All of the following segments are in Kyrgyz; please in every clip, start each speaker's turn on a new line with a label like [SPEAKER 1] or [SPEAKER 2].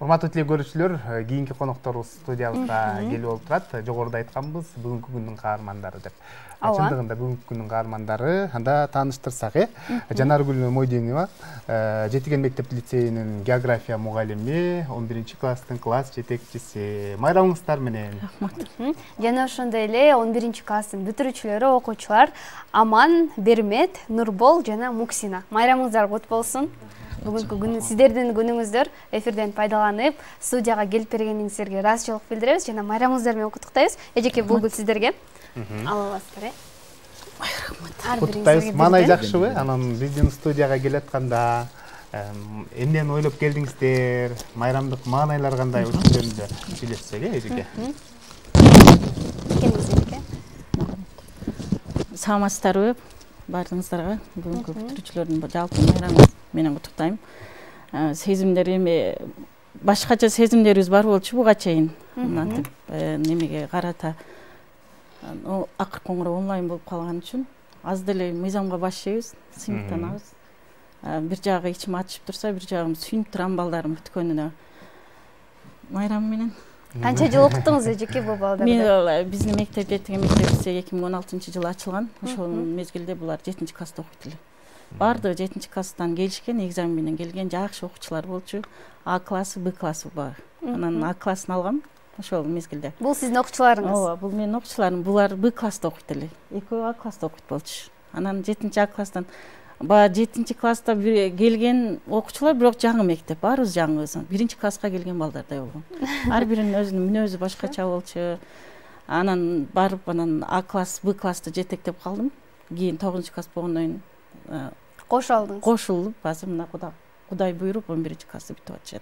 [SPEAKER 1] Урматтуу теле көрүүчүлөр, кийинки конокторубуз студиябызга келип отурат. Жогоруда айтканбыз, бүгүнкү күндүн каармандары деп. Чындыгында бүгүнкү күндүн каармандары, анда тааныштырсак, Жанаргүл Мойдинова, Жетиген мектеп лицейинин география мугалими, 11-класстын класс жетекчиси. Майрамыңыздар менен.
[SPEAKER 2] Рахмат. Жана ошондой эле 11-класстын бүтүрүүчүлөрү, окуучулар Аман, Бермет, Нурбол жана Муксина. Майрамыңыздар кут болсун. Бүгүнкү күн сиздердин күнүңүздөр эфирден пайдаланып, студияга келип бергениңиздерге ыраазычылык билдиребиз жана майрамыңыздар менен куттуктайбыз. Эжеке бул гүл сиздерге. Ала аласыздар,
[SPEAKER 1] Рахмат. Куттуктайбыз. Маанай жакшыбы? Анан биздин студияга келатканда эмнени ойлоп келдиңиздер? Майрамдык маанайлар кандай ушул жөнүндө сүйлөшсөк, эжеке.
[SPEAKER 2] Эжеке.
[SPEAKER 3] Саламатсыздарбы баарыңыздарга? Бүгүнкү бүтүрүүчүлөрдүн жалпы майрамы менен куттуктайм. Сезимдер эми башкача сезимдерибиз бар болчу буга чейин. Мынтип немеге карата акыр коңгуроо онлайн болуп калган үчүн аз деле мыйзамга баш ийебиз, сыймыктанабыз. Бир жагы ичим ачышып турса, бир жагым сүйүнүп турам балдарым бүткөнүнө. Майрам менен.
[SPEAKER 2] Канча жыл окуттуңуз эжеке бул балдарды?
[SPEAKER 3] Мен биздин мектеп Жетиген мектепте 2016-жылы ачылган. Ошол мезгилде булар 7-класста окуйт эле. Бардыгы 7-класстан келишкен, экзамен менен келген жакшы окуучулар болчу. А классы, Б классы бар. Анан А классын алгам ошол мезгилде.
[SPEAKER 2] Бул сиздин окуучуларыңыз?
[SPEAKER 3] Ооба, бул менин окуучуларым. Булар Б класста окуйт эле. Экөө А класста окуйт болчу. Анан 7-А класстан 7-класста келген окуучулар бирок жаңы мектеп, баарыбыз жаңыбыз. 1-класска келген балдардай болгон. Ар биринин өзүнүн мүнөзү башкача болчу. Анан барып анан А класс, Б классты жетектеп калдым. Кийин 9-класс болгондон кийин кошулуп, азыр мына Кудай буйруп 11-классты бүтүп атышат.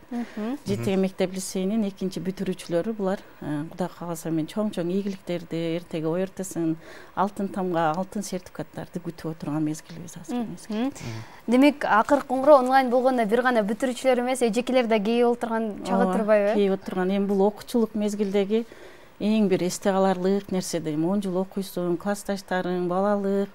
[SPEAKER 3] Жетиген мектеп лицейинин 2-чи бүтүрүүчүлөрү булар. Кудай кааласа мен чоң-чоң ийгиликтерди, эртеге ОРТсын, алтын тамга, алтын сертификаттарды күтүп отурган мезгилибиз азыр.
[SPEAKER 2] Демек, акыркы коңгуроо онлайн болгондо бир гана бүтүрүүчүлөр эмес, эжекелер да кейип отурган чагы турбайбы?
[SPEAKER 3] Кейип отурган. Эми бул окуучулук мезгилдеги эң бир эсте каларлык нерсе. 10 жыл окуйсуң, классташтарың, балалык,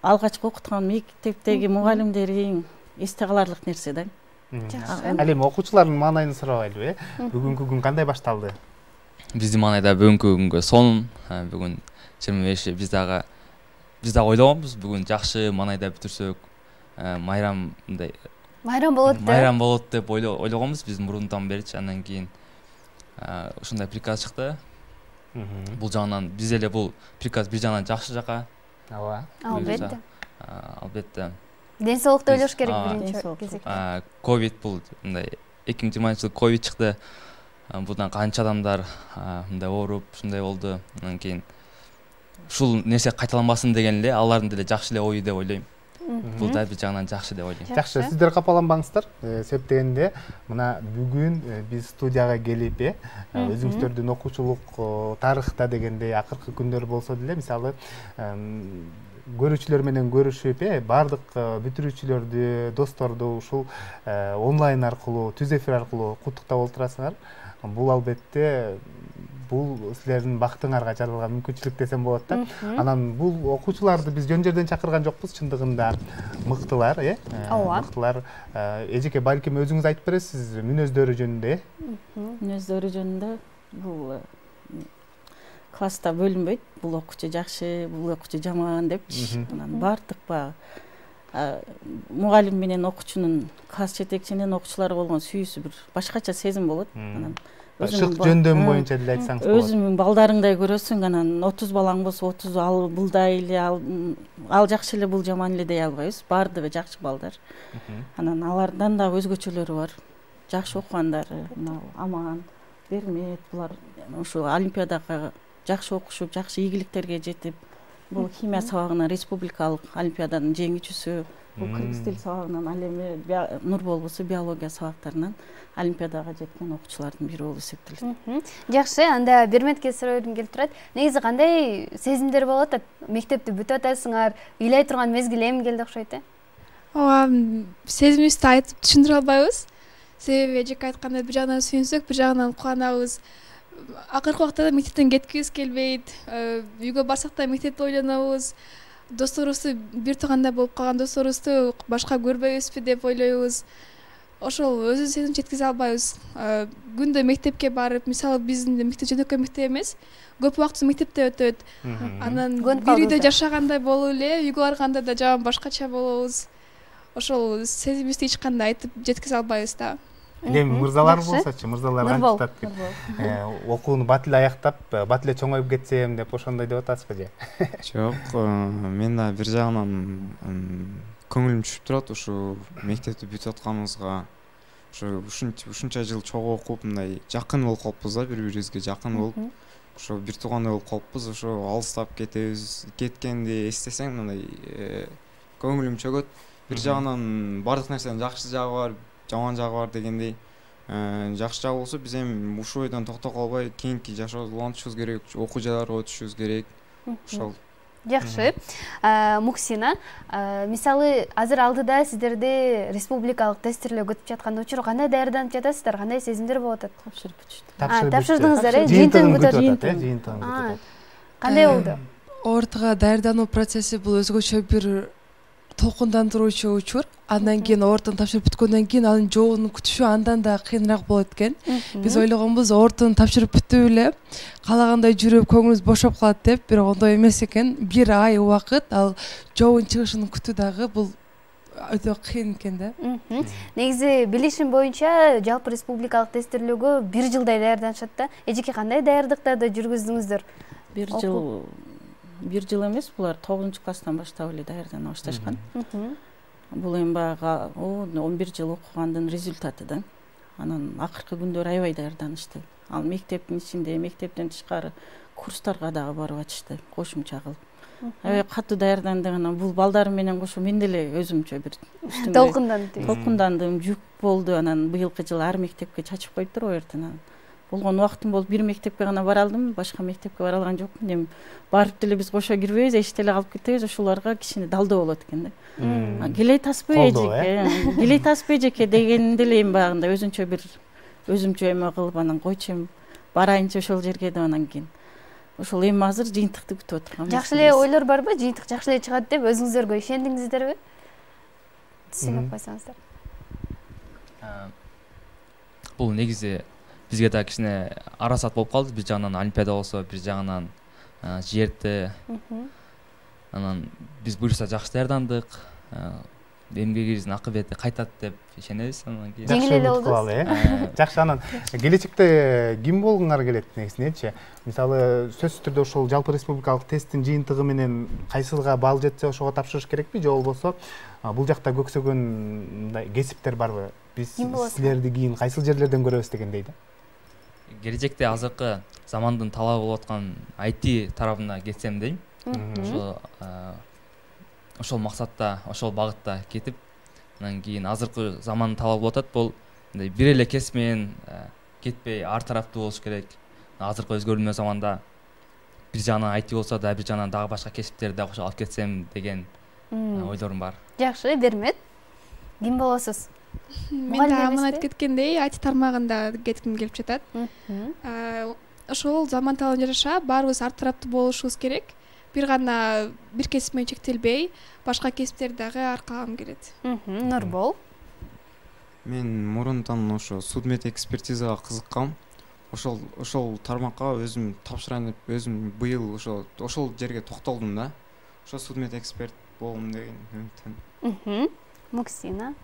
[SPEAKER 3] алгачкы окуткан мектептеги мугалимдериң эсте каларлык нерсе да.
[SPEAKER 1] Ал эми окуучулардын маанайын сурабайлыбы, бүгүнкү күн кандай башталды?
[SPEAKER 4] Биздин маанайда бүгүнкү күнгө сонун, бүгүн 25 биз дагы ойлогонбуз, бүгүн жакшы маанайда бүтүрсөк, майрам болот деп ойлогонбуз биз мурунтан беричи. Андан кийин ушундай приказ чыкты. Бул жагынан биз эле бул приказ бир жагынан жакшы жака.
[SPEAKER 1] Ооба.
[SPEAKER 4] Албетте.
[SPEAKER 2] Ден соолукту ойлош керек биринчи кезекте.
[SPEAKER 4] Ковид бул мындай 2020-жылы ковид чыкты. Будан канча адамдар мындай ооруп, ушундай болду. Андан кийин ушул нерсе кайталанбасын деген эле алардын деле жакшы эле ою деп ойлойм. Бул да бир жагынан жакшы деп ойлойм.
[SPEAKER 1] Жакшы, сиздер капаланбаңыздар. Себеп дегенде мына бүгүн биз студияга келип, өзүңүздөрдүн окуучулук тарыхта дегенде акыркы күндөр болсо деле, мисалы көрүүчүлөр менен көрүшүп, бардык бүтүрүүчүлөрдү, досторду ушул онлайн аркылуу, түз эфир аркылуу куттуктап отурасыңар. Бул албетте бул силердин бактыңарга жаралган мүмкүнчүлүк десем болот да. Анан бул окуучуларды биз жөн жерден чакырган жокпуз, чындыгында мыктылар, мыктылар. Эжеке, балким өзүңүз айтып бересиз мүнөздөрү жөнүндө?
[SPEAKER 3] Мүнөздөрү жөнүндө бул класста бөлүнбөйт. Бул окуучу жакшы, бул окуучу жаман депчи. Анан бардык мугалим менен окуучунун, класс жетекчинин окуучулары болгон сүйүүсү бир башкача сезим болот. Анан
[SPEAKER 1] шык жөндөм боюнча деле айтсаңыз болот.
[SPEAKER 3] Өзүңдүн балдарыңдай көрөсүң, анан 30 балаң болсо 30 ал булдай эле, ал жакшы эле, бул жаман эле дей албайбыз. Бардыгы жакшы балдар. Анан алардан да өзгөчөлөрү бар. Жакшы окугандар, мына Аман, Бермет, булар ушу олимпиадага жакшы окушуп, жакшы ийгиликтерге жетип, бул химия сабагынан республикалык олимпиаданын жеңүүчүсү, бул кыргыз тил сабагынан, ал эми Нурбол болсо биология сабактарынан олимпиадага жеткен окуучулардын бири болуп эсептелет.
[SPEAKER 2] Жакшы, анда Берметке сурооім келип турат. Негизи кандай сезимдер болот? Мектепти бүтүп атасыңар, ыйлай турган мезгил эми келди окшойт,
[SPEAKER 5] Ооба, сезимибизди айтып түшүндүрө албайбыз. Себеби эжеке айткандай, бир жагынан сүйүнсөк, бир жагынан кубанабыз. Акыркы убакта мектептен кеткибиз келбейт. Үйгө барсак да мектепти ойлонобуз. Досторубузду бир туугандай болуп калган досторубузду башка көрбөйбүзбү деп ойлойбуз. ошол өзүн сезим жеткизе албайбыз. Күндө мектепке барып, мисалы биздин мектеп жөнөкөй мектеп эмес, көп убактыбыз мектепте өтөт. Анан бир үйдө жашагандай болуп эле, үйгө барганда да жаман башкача болобуз. Ошол сезимибизди эч кандай айтып жеткизе албайбыз да.
[SPEAKER 1] Эми мырзалар болсочу, мырзалар кантип атат? Окууну бат эле аяктап, бат эле чоңоюп кетсем деп ошондой деп атасызбы же?
[SPEAKER 6] Жок, мен да бир жагынан көңүлүм түшүп турат ушу мектепти бүтүп атканыбызга. Ушунча жыл чогуу окуп, мындай жакын болуп калыппыз да, бири-бирибизге жакын болуп. Ошо бир туугандай болуп калыппыз, ошо алыстап кеткенди эстесең мындай көңүлүм чөгөт. Бир жагынан бардык нерсенин жакшы жагы бар, жаман жагы бар дегендей. Жакшы жагы болсо биз эми ушул ойдон токто калбай кийинки жашообузду улантышыбыз керек, окуу жайларга өтүшүбүз керек. Ошол.
[SPEAKER 2] Жакшы. Муксина, мисалы азыр алдыда сиздерде республикалык тестирлөө өтүп жаткан учур кандай даярданып жатасыздар, кандай сезимдер болуп атат? Тапшырдыңыздар, жыйынтыгын күтүп атат. Кандай болду?
[SPEAKER 7] Ортого даярдануу процесси бул өзгөчө бир толкундандыруучу учур. Андан кийин ортону тапшырып бүткөндөн кийин анын жообун күтүшү андан да кыйыныраак болот экен. Биз ойлогонбуз, ортону тапшырып бүтүп эле каалагандай жүрүп көңүлүбүз бошоп калат деп, бирок ондой эмес экен. Бир ай убакыт ал жообун чыгышын күтүү дагы бул өтө кыйын экен да.
[SPEAKER 2] Негизи билишим боюнча жалпы республикалык тестирлөөгө 1 жылдай даярданышат да. Эжеке кандай даярдыктарды жүргүздүңүздөр?
[SPEAKER 3] 1 жыл эмес, булар 9-класстан баштап эле даярдана башташкан. Бул эми баягы 11 жыл окугандын результаты да. Анан акыркы күндөр аябай даярданышты. Ал мектептин ичинде, мектептен тышкары курстарга дагы барып атышты, кошумча кылып. Аябай катуу даярдандым. Бул балдар менен кошо мен деле өзүмчө бир толкундандым, жүк болду. Анан быйылкы жылы ар мектепке чачып коюптур ОРТнан. Болгон убактым болуп, бир мектепке гана бара алдым, башка мектепке бара алган жокмун. Эми барып деле биз кошо кирбейбиз, эчте эле калып кетебиз, ошолорго кичине далдоо болот экен да. Келей таспы эжеке, келей таспы эжеке дегенде эле эми баягындай өзүнчө бир өзүмчө эме кылып анан койчу эми барайынчы ошол жерге деп анан кийин ошол эми азыр жыйынтыкты күтүп отурган.
[SPEAKER 2] Жакшы эле ойлор барбы? Жыйынтык жакшы эле чыгат деп өзүңүзгө ишендиңиздерби? Түшүнүп койсоңуздар.
[SPEAKER 4] Бул негизи бизге да кичине арасат болуп калды. Бир жагынан олимпиада болсо, бир жагынан жерде. Анан биз буюрса жакшы даярдандык. Эмгегибиздин акыбети кайтат деп ишенебиз. Анан кийин
[SPEAKER 2] жеңил эле болду.
[SPEAKER 1] Жакшы, анан келечекте ким болгуңар келет негизинечи? Мисалы, сөзсүз түрдө ошол жалпы республикалык тесттин жыйынтыгы менен кайсыга баал жетсе ошого тапшырыш керекпи же болбосо бул жакта көксөгөн мындай кесиптер барбы? Биз силерди кийин кайсыл жерлерден көрөбүз дегендей да.
[SPEAKER 4] Келечекте азыркы замандын талабы болуп аткан IT тарабына кетсем дейм. Ошол максатта, ошол багытта кетип, анан кийин азыркы замандын талабы болуп атат. Бул мындай бир эле кесип менен кетпей, ар тараптуу болуш керек. Азыркы өзгөрүүнү заманда бир жагынан IT болсо да, бир жагынан дагы башка кесиптерди дагы кошо алып кетсем деген ойлорум бар.
[SPEAKER 2] Жакшы, Бермет. Ким болосуз?
[SPEAKER 5] Мен да аман айтып кеткендей, IT тармагында кетким келип жатат. Ошол заман талабына жараша баарыбыз ар тараптуу болушубуз керек. Бир кесип менен чектелбей, башка кесиптерди дагы аркалагым келет.
[SPEAKER 2] Нурбол.
[SPEAKER 6] Мен мурунтан ошо судмед экспертизага кызыккам. Ошол тармакка өзүм тапшырайын деп, өзүм быйыл ошол жерге токтолдум да. Ошо судмед эксперт болгум деген үмүттөн.
[SPEAKER 2] Муксина.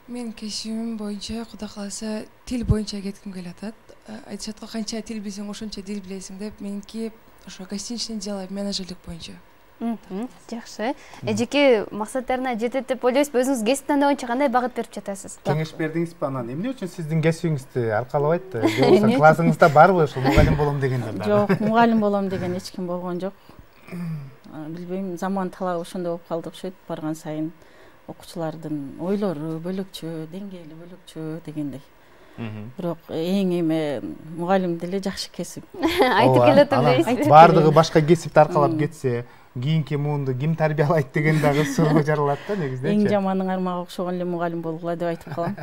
[SPEAKER 7] Мен кесибим боюнча, Кудай кааласа, тил боюнча кетким келатат. Айтышат го, канча тил билсең, ошончо дил билесиң деп, меники ошо гостиничный дела, менеджерлик боюнча.
[SPEAKER 2] Жакшы. Эжеке максаттарына жетет деп ойлойсузбу? Өзүңүз кесип тандоо боюнча кандай багыт берип жатасыз?
[SPEAKER 1] Кеңеш бердиңизби анан? Эмне үчүн сиздин кесибиңизди аркалабайт? Жоксо классыңызда барбы ошол мугалим болом дегендер?
[SPEAKER 3] Жок, мугалим болом деген эч ким болгон жок. Билбейм, заман талабы ошондой болуп калды окшойт. Барган сайын окуучулардын ойлору бөлөкчө, деңгээли бөлөкчө дегендей. Бирок эң эме мугалим деле жакшы кесип.
[SPEAKER 2] Айтып келет.
[SPEAKER 1] Бардыгы башка кесипти аркалап кетсе, кийинки муунду ким тарбиялайт деген дагы суроо жаралат да негизинечи.
[SPEAKER 3] Эң жаманын армагы окшогон эле мугалим болгула деп айтып калам.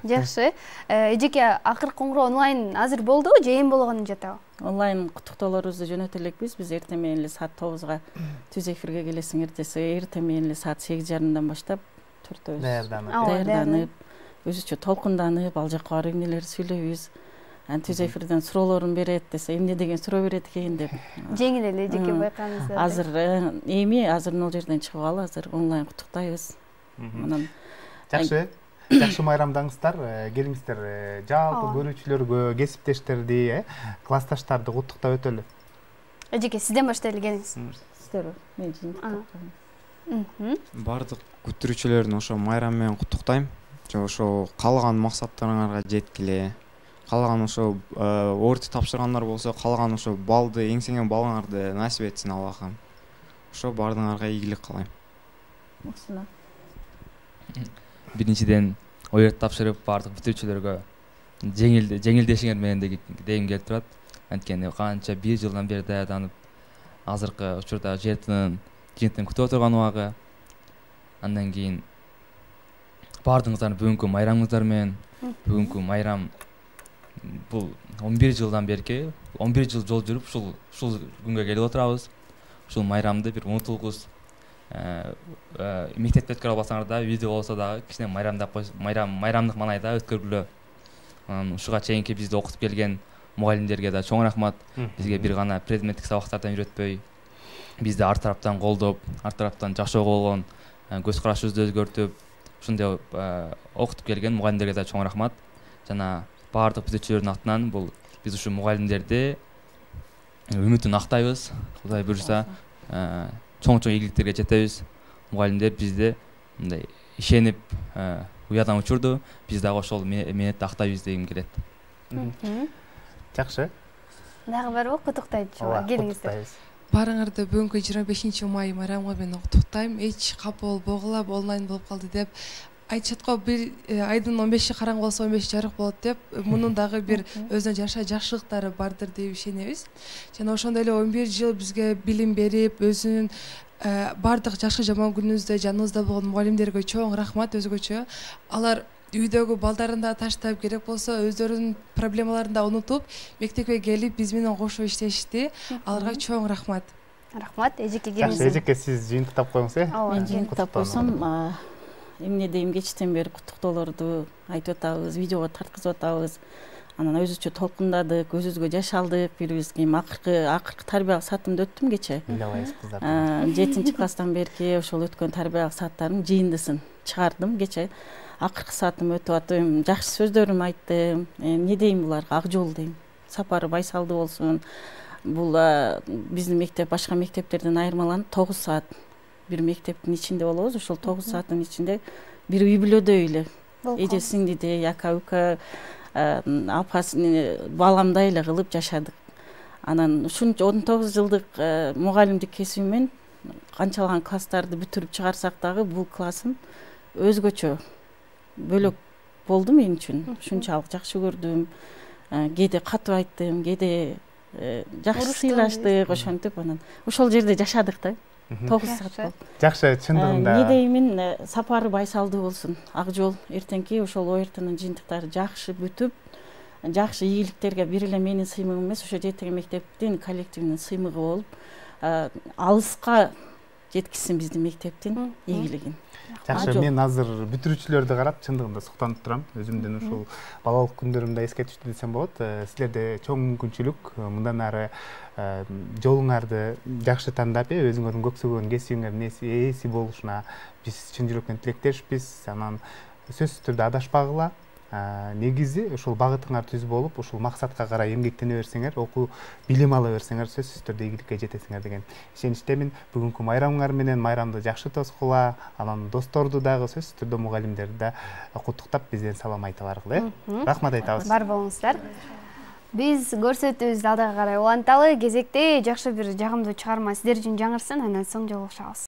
[SPEAKER 2] Жакшы. Эжеке, акыркы коңгуроо онлайн азыр болдубу же эми болгонун жатабы?
[SPEAKER 3] Онлайн куттуктоолорубузду жөнөтө элекпиз. Биз эртең менен эле саат 9-га түз эфирге келесиңер десе, эртең менен эле саат 8:30 баштап төртөөбүз
[SPEAKER 2] даярданып
[SPEAKER 3] өзүчө толкунданып ал жака барып эмнелерди сүйлөйбүз. Түз эфирден суроолорун берет десе эмне деген суроо берет экен деп.
[SPEAKER 2] Жеңил эле жеке байкадыңыздар.
[SPEAKER 3] Азыр эми азыр ал жерден чыгып алып азыр онлайн куттуктайбыз. Анан
[SPEAKER 1] жакшы майрамдаңыздар. Келиңиздер жалпы көрүүчүлөргө, кесиптештерди, классташтарды куттуктап өтөлү.
[SPEAKER 2] Эжеке сизден баштайлы келиңиз.
[SPEAKER 3] Сиздер мен жыйынтыктап.
[SPEAKER 6] Бардык күттүрүүчүлөрдү ошо майрам менен куттуктайм. Ошо каалаган максаттарыңарга жеткиле. Каалаган ошо орти тапшыргандар болсо, каалаган ошо балды, эңсеңген балыңарды насип этсин Аллахым. Ошо бардыгыңарга ийгилик каалайм.
[SPEAKER 3] Максина.
[SPEAKER 4] Биринчиден оерт тапшырып бардык бүтүүчүлөргө жеңилдешиңер менен дегим келип турат. Анткени канча 1 жылдан бери даярданып, азыркы учурда жыйынтыгын күтүп отурган убагы. Андан кийин бардыгыңыздардын бүгүнкү майрамыңыздар менен, бүгүнкү майрам бул 11 жылдан берки, 11 жыл жол жүрүп ушул күнгө келип отурабыз. Ушул майрамды бир унутулгус мектепте өткөрө албасаңар да, видео болсо дагы кичине майрамдык маанайда өткөргүлө. Ушуга чейинки бизди окутуп келген мугалимдерге да чоң рахмат. Бизге бир гана предметтик сабактардан үйрөтпөй, бизди ар тараптан колдоп, ар тараптан жакшы болгон, көз карашыбызды өзгөртүп, ушундай окутуп келген мугалимдерге да чоң рахмат. Жана бардык бүтүүчүлөрдүн атынан бул биз ушу мугалимдерди үмүтүн актайбыз. Кудай буйрса, чоң ийгиликтерге жетебиз. Мугалимдер бизди мындай ишенип, уядан учурду, биз дагы ошол менетти актайбыз дегим келет.
[SPEAKER 1] Жакшы.
[SPEAKER 2] Дагы барбы куттуктайчу? Келиңиздер.
[SPEAKER 7] Барыңарды бүгүнкү 25 май майрамга мен куттуктайм. Эч капа болбогула, онлайн болуп калды деп. Айтышат го бир айдын 15-и караң болсо 15 жарык болот деп. Мунун дагы бир өзүнө жараша жакшылыктары бардыр деп ишенебиз. Жана ошондой эле 11 жыл бизге билим берип, өзүнүн бардык жакшы жаман күнүбүздө жаныбызда болгон мугалимдерге чоң рахмат өзгөчө. Алар үйдөгү балдарын да таштап, керек болсо өздөрүнүн проблемаларын да унутуп, мектепке келип биз менен кошо иштешти. Аларга чоң рахмат.
[SPEAKER 2] Рахмат. Эжеке
[SPEAKER 1] келиңиз. Эжеке сиз жыйынтыктап коюңуз,
[SPEAKER 3] Мен жыйынтыктап койсом, эмне дейм, кечтен бери куттуктоолорду айтып атабыз, видеого тарткызып атабыз. Анан өзүчө толкундадык, өзүбүзгө жаш алдык, бирибизге акыркы тарбиялык саатымды өттүм кече.
[SPEAKER 1] Ыйлабайсыз кыздар.
[SPEAKER 3] 7-класстан берки ошол өткөн тарбиялык сааттарымдын жыйындысын чыгардым кече. Акыркы саатым өтүп атып, жакшы сөздөрүм айттым. Эмне дейм буларга, ак жол дейм. Сапары байсалдуу болсун. Бул биздин мектеп башка мектептерден айырмаланып 9 саат бир мектептин ичинде болобуз. Ошол 9 сааттын ичинде бир үй бүлөдөй эле. Эже сиңдидей, ака-ука, апасын баламдай эле кылып жашадык. Анан ушунча 19 жылдык мугалимдик кесибимен канчалаган класстарды бүтүрүп чыгарсак дагы бул классым өзгөчө бөлөк болду мен үчүн. Ушунчалык жакшы көрдүм. Кээде катуу айттым, кээде жакшы сыйлаштык, ошентип анан ошол жерде жашадык да. 9 саат болду.
[SPEAKER 1] Жакшы, чындыгында.
[SPEAKER 3] Не деймин, сапары байсалдуу болсун. Ак жол эртеңки ошол оертинин жыйынтыктары жакшы бүтүп, жакшы ийгиликтерге бир эле менин сыймыгым эмес, ошо жетеген мектептин коллективинин сыймыгы болуп, алыска жеткизсин биздин мектептин ийгилигин.
[SPEAKER 1] Жакшы, мен азыр бүтүрүүчүлөрдү карап чындыгында суктанып турам. Өзүмдүн ушул балалык күндөрүмдү эске түштү десем болот. Силерде чоң мүмкүнчүлүк, мындан ары жолуңарды жакшы тандап, өзүңөрдүн көксөгөн кесибиңердин ээси болушуна биз чын жүрөктөн тилектешпиз. Анан сөзсүз түрдө адашпагыла. Негизи ушул багытыңар түз болуп, ушул максатка карай эмгектене берсеңер, окуу билим ала берсеңер, сөзсүз түрдө ийгиликке жетесиңер деген ишеничтемин. Бүгүнкү майрамыңар менен майрамды жакшы тоскула, анан досторду дагы сөзсүз түрдө мугалимдерди да куттуктап бизден салам айта баргыла. Рахмат айтабыз.
[SPEAKER 2] Бар болуңуздар. Биз көрсөтүүбүздү алдыга карай уланталы. Кезекте жакшы бир жагымдуу чыгарма сиздер үчүн жаңырсын, андан соң жолугушабыз.